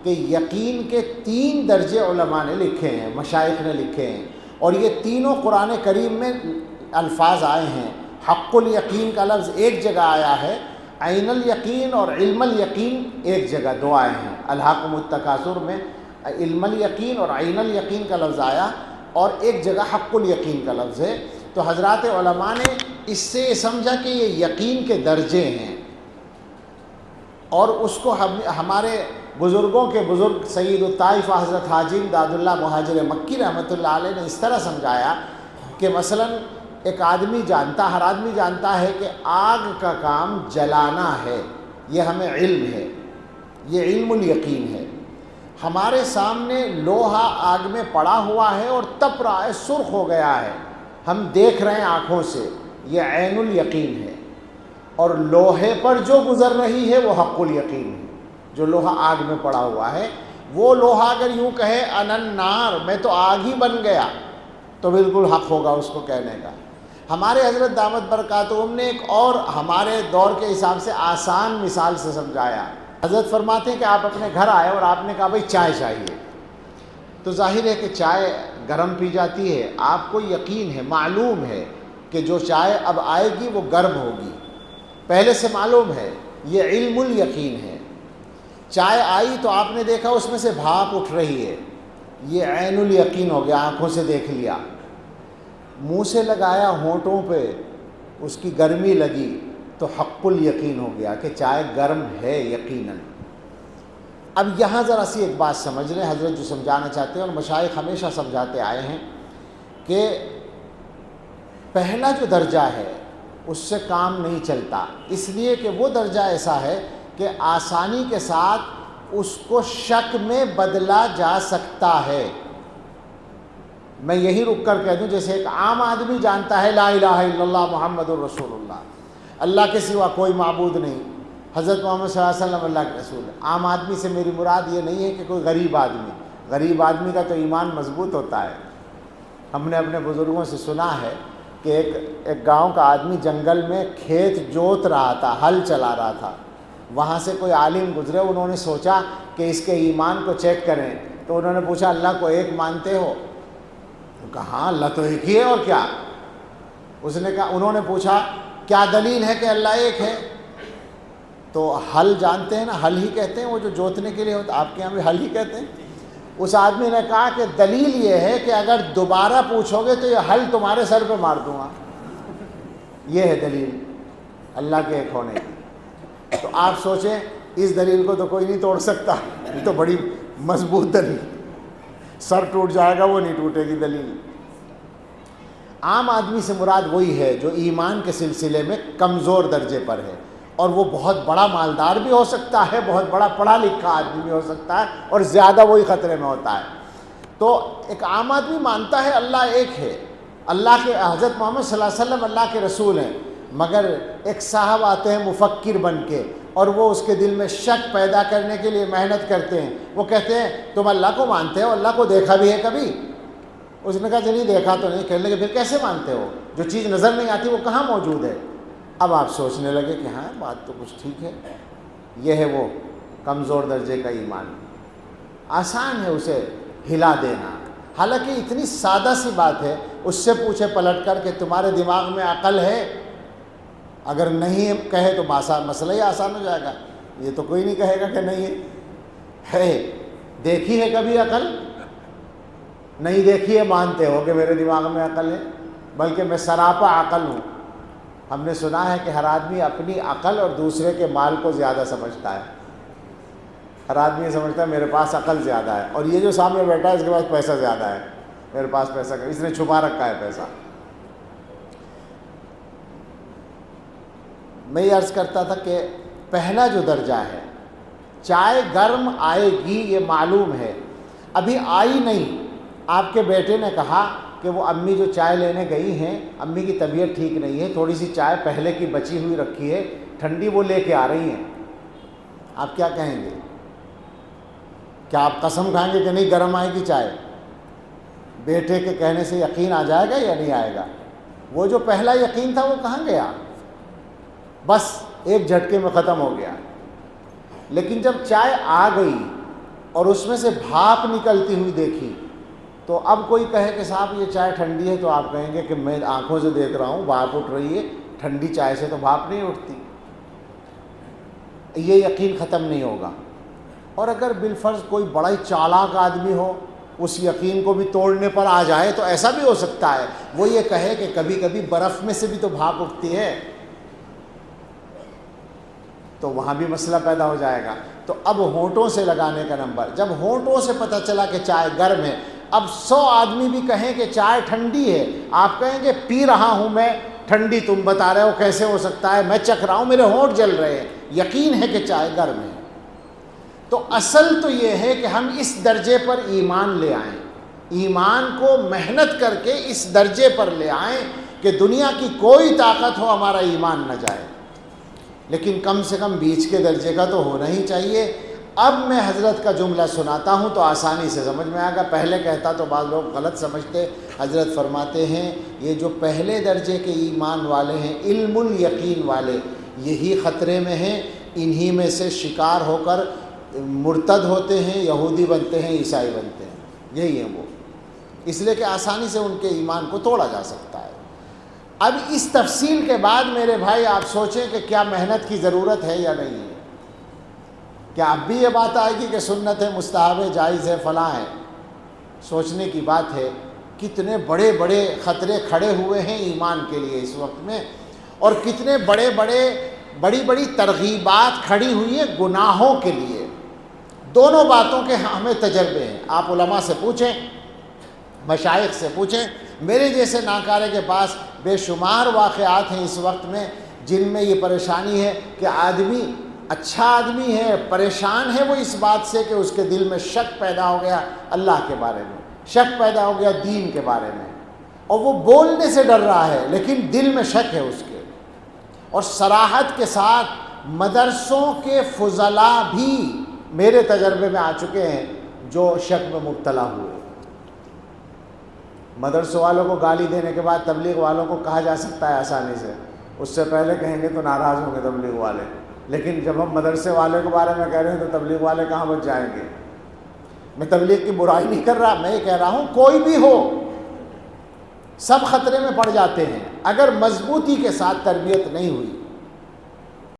کہ یقین کے 3 درجے علماء نے لکھے ہیں، مشائخ نے لکھے ہیں، اور یہ تینوں قرآن کریم میں الفاظ آئے ہیں۔ حق الیقین کا لفظ ایک جگہ آیا ہے، عین الیقین اور علم الیقین ایک جگہ 2 آئے ہیں۔ الہاکم التکاثر میں علم الیقین اور عین الیقین کا لفظ آیا، اور ایک جگہ حق الیقین کا لفظ ہے۔ تو حضرات علماء نے اس سے یہ سمجھا کہ یہ یقین کے درجے ہیں، اور اس کو ہمارے بزرگوں کے بزرگ سید الطائف حضرت حاجی امداد اللہ مہاجر مکی رحمۃ اللہ علیہ نے اس طرح سمجھایا کہ مثلا ایک آدمی جانتا، ہر آدمی جانتا ہے کہ آگ کا کام جلانا ہے، یہ ہمیں علم ہے، یہ علم الیقین ہے۔ ہمارے سامنے لوہا آگ میں پڑا ہوا ہے اور تپ رہا ہے، سرخ ہو گیا ہے، ہم دیکھ رہے ہیں آنکھوں سے، یہ عین الیقین ہے۔ اور لوہے پر جو گزر رہی ہے وہ حق الیقین ہے، جو لوہا آگ میں پڑا ہوا ہے۔ وہ لوہا اگر یوں کہے انا النار، میں تو آگ ہی بن گیا، تو بالکل حق ہوگا اس کو کہنے کا۔ ہمارے حضرت دامت برکاتہم نے ایک اور ہمارے دور کے حساب سے آسان مثال سے سمجھایا۔ حضرت فرماتے ہیں کہ آپ اپنے گھر آئے اور آپ نے کہا بھائی چائے چاہیے، تو ظاہر ہے کہ چائے گرم پی جاتی ہے، آپ کو یقین ہے، معلوم ہے کہ جو چائے اب آئے گی وہ گرم ہوگی، پہلے سے معلوم ہے، یہ علم الیقین ہے۔ چائے آئی تو آپ نے دیکھا اس میں سے بھاپ اٹھ رہی ہے، یہ عین الیقین ہو گیا، آنکھوں سے دیکھ لیا۔ منہ سے لگایا، ہونٹوں پہ اس کی گرمی لگی تو حق الیقین ہو گیا کہ چائے گرم ہے یقیناً۔ اب یہاں ذرا سی ایک بات سمجھ لیں، حضرت جو سمجھانا چاہتے ہیں اور مشائخ ہمیشہ سمجھاتے آئے ہیں کہ پہلا جو درجہ ہے اس سے کام نہیں چلتا، اس لیے کہ وہ درجہ ایسا ہے کہ آسانی کے ساتھ اس کو شک میں بدلا جا سکتا ہے۔ میں یہی رک کر کہہ دوں، جیسے ایک عام آدمی جانتا ہے لا الہ الا اللہ محمد الرسول اللہ، اللہ کے سوا کوئی معبود نہیں، حضرت محمد صلی اللہ علیہ وسلم اللہ کے رسول ہے۔ عام آدمی سے میری مراد یہ نہیں ہے کہ کوئی غریب آدمی، غریب آدمی کا تو ایمان مضبوط ہوتا ہے۔ ہم نے اپنے بزرگوں سے سنا ہے کہ ایک گاؤں کا آدمی جنگل میں کھیت جوت رہا تھا، ہل چلا رہا تھا، وہاں سے کوئی عالم گزرے، انہوں نے سوچا کہ اس کے ایمان کو چیک کریں، تو انہوں نے پوچھا اللہ کو ایک مانتے ہو؟ کہا ہاں اللہ تو ایک ہی ہے، اور کیا؟ اس نے کہا، انہوں نے پوچھا کیا دلیل ہے کہ اللہ ایک ہے؟ تو ہل جانتے ہیں نا، ہل ہی کہتے ہیں وہ جو جوتنے کے لیے ہوتا، آپ کے یہاں بھی ہل ہی کہتے ہیں۔ اس آدمی نے کہا کہ دلیل یہ ہے کہ اگر دوبارہ پوچھو گے تو یہ ہل تمہارے سر پہ مار دوں گا، یہ ہے دلیل اللہ کے ایک ہونے کی۔ تو آپ سوچیں اس دلیل کو تو کوئی نہیں توڑ سکتا، یہ تو بڑی مضبوط دلیل، سر ٹوٹ جائے گا وہ نہیں ٹوٹے گی دلیل۔ عام آدمی سے مراد وہی ہے جو ایمان کے سلسلے میں کمزور درجے پر ہے، اور وہ بہت بڑا مالدار بھی ہو سکتا ہے، بہت بڑا پڑھا لکھا آدمی بھی ہو سکتا ہے، اور زیادہ وہی خطرے میں ہوتا ہے۔ تو ایک عام آدمی مانتا ہے اللہ ایک ہے، اللہ کے حضرت محمد صلی اللہ علیہ وسلم اللہ کے رسول ہیں، مگر ایک صاحب آتے ہیں مفکر بن کے، اور وہ اس کے دل میں شک پیدا کرنے کے لیے محنت کرتے ہیں۔ وہ کہتے ہیں تم اللہ کو مانتے ہو، اللہ کو دیکھا بھی ہے کبھی؟ اس نے کہا نہیں دیکھا تو نہیں۔ کہنے لگے پھر کیسے مانتے ہو؟ جو چیز نظر نہیں آتی وہ کہاں موجود ہے؟ اب آپ سوچنے لگے کہ ہاں بات تو کچھ ٹھیک ہے، یہ ہے وہ کمزور درجے کا ایمان۔ آسان ہے اسے ہلا دینا، حالانکہ اتنی سادہ سی بات ہے، اس سے پوچھے پلٹ کر کہ تمہارے دماغ میں عقل ہے؟ اگر نہیں کہے تو مسئلہ ہی آسان ہو جائے گا۔ یہ تو کوئی نہیں کہے گا کہ نہیں ہے۔ دیکھی ہے کبھی عقل؟ نہیں دیکھی ہے، مانتے ہو کہ میرے دماغ میں عقل ہے، بلکہ میں سراپا عقل ہوں۔ ہم نے سنا ہے کہ ہر آدمی اپنی عقل اور دوسرے کے مال کو زیادہ سمجھتا ہے۔ ہر آدمی سمجھتا ہے میرے پاس عقل زیادہ ہے، اور یہ جو سامنے بیٹھا ہے اس کے پاس پیسہ زیادہ ہے، میرے پاس پیسہ اس نے چھپا رکھا ہے پیسہ۔ میں یہ عرض کرتا تھا کہ پہلا جو درجہ ہے، چائے گرم آئے گی یہ معلوم ہے، ابھی آئی نہیں۔ آپ کے بیٹے نے کہا کہ وہ امی جو چائے لینے گئی ہیں، امی کی طبیعت ٹھیک نہیں ہے، تھوڑی سی چائے پہلے کی بچی ہوئی رکھی ہے، ٹھنڈی وہ لے کے آ رہی ہیں۔ آپ کیا کہیں گے؟ کیا آپ قسم کھائیں گے کہ نہیں گرم آئے گی چائے؟ بیٹے کے کہنے سے یقین آ جائے گا یا نہیں آئے گا؟ وہ جو پہلا یقین تھا وہ کہاں گیا؟ بس ایک جھٹکے میں ختم ہو گیا۔ لیکن جب چائے آ گئی اور اس میں سے بھاپ نکلتی ہوئی دیکھی، تو اب کوئی کہے کہ صاحب یہ چائے ٹھنڈی ہے، تو آپ کہیں گے کہ میں آنکھوں سے دیکھ رہا ہوں بھاپ اٹھ رہی ہے، ٹھنڈی چائے سے تو بھاپ نہیں اٹھتی۔ یہ یقین ختم نہیں ہوگا۔ اور اگر بالفرض کوئی بڑا ہی چالاک آدمی ہو، اس یقین کو بھی توڑنے پر آ جائے، تو ایسا بھی ہو سکتا ہے، وہ یہ کہے کہ کبھی کبھی برف میں سے بھی تو بھاپ اٹھتی ہے، تو وہاں بھی مسئلہ پیدا ہو جائے گا۔ تو اب ہونٹوں سے لگانے کا نمبر، جب ہونٹوں سے پتہ چلا کہ چائے گرم ہے، اب 100 آدمی بھی کہیں کہ چائے ٹھنڈی ہے، آپ کہیں گے پی رہا ہوں میں ٹھنڈی، تم بتا رہے ہو کیسے ہو سکتا ہے، میں چکھ رہا ہوں میرے ہونٹ جل رہے ہیں، یقین ہے کہ چائے گرم ہے۔ تو اصل تو یہ ہے کہ ہم اس درجے پر ایمان لے آئیں، ایمان کو محنت کر کے اس درجے پر لے آئیں کہ دنیا کی کوئی طاقت ہو ہمارا ایمان نہ جائے، لیکن کم سے کم بیچ کے درجے کا تو ہونا ہی چاہیے۔ اب میں حضرت کا جملہ سناتا ہوں تو آسانی سے سمجھ میں آئے گا، پہلے کہتا تو بعض لوگ غلط سمجھتے۔ حضرت فرماتے ہیں یہ جو پہلے درجے کے ایمان والے ہیں، علم الیقین والے، یہی خطرے میں ہیں، انہی میں سے شکار ہو کر مرتد ہوتے ہیں، یہودی بنتے ہیں، عیسائی بنتے ہیں، یہی ہیں وہ، اس لیے کہ آسانی سے ان کے ایمان کو توڑا جا سکتا ہے۔ اب اس تفصیل کے بعد میرے بھائی آپ سوچیں کہ کیا محنت کی ضرورت ہے یا نہیں ہے؟ کیا اب بھی یہ بات آئے گی کہ سنت ہے، مستحب ہے، جائز ہے، فلاں ہے؟ سوچنے کی بات ہے۔ کتنے بڑے بڑے خطرے کھڑے ہوئے ہیں ایمان کے لیے اس وقت میں، اور کتنے بڑی بڑی ترغیبات کھڑی ہوئی ہیں گناہوں کے لیے۔ دونوں باتوں کے ہمیں تجربے ہیں۔ آپ علماء سے پوچھیں، مشائخ سے پوچھیں، میرے جیسے ناکارے کے پاس بے شمار واقعات ہیں اس وقت میں جن میں یہ پریشانی ہے کہ آدمی اچھا آدمی ہے، پریشان ہے وہ اس بات سے کہ اس کے دل میں شک پیدا ہو گیا اللہ کے بارے میں، شک پیدا ہو گیا دین کے بارے میں، اور وہ بولنے سے ڈر رہا ہے لیکن دل میں شک ہے اس کے۔ اور صراحت کے ساتھ مدرسوں کے فضلاء بھی میرے تجربے میں آ چکے ہیں جو شک میں مبتلا ہوئے۔ مدرسوں والوں کو گالی دینے کے بعد تبلیغ والوں کو کہا جا سکتا ہے آسانی سے، اس سے پہلے کہیں گے تو ناراض ہوں گے تبلیغ والے، لیکن جب ہم مدرسے والے کے بارے میں کہہ رہے ہیں تو تبلیغ والے کہاں بچ جائیں گے؟ میں تبلیغ کی برائی نہیں کر رہا، میں یہ کہہ رہا ہوں کوئی بھی ہو سب خطرے میں پڑ جاتے ہیں اگر مضبوطی کے ساتھ تربیت نہیں ہوئی۔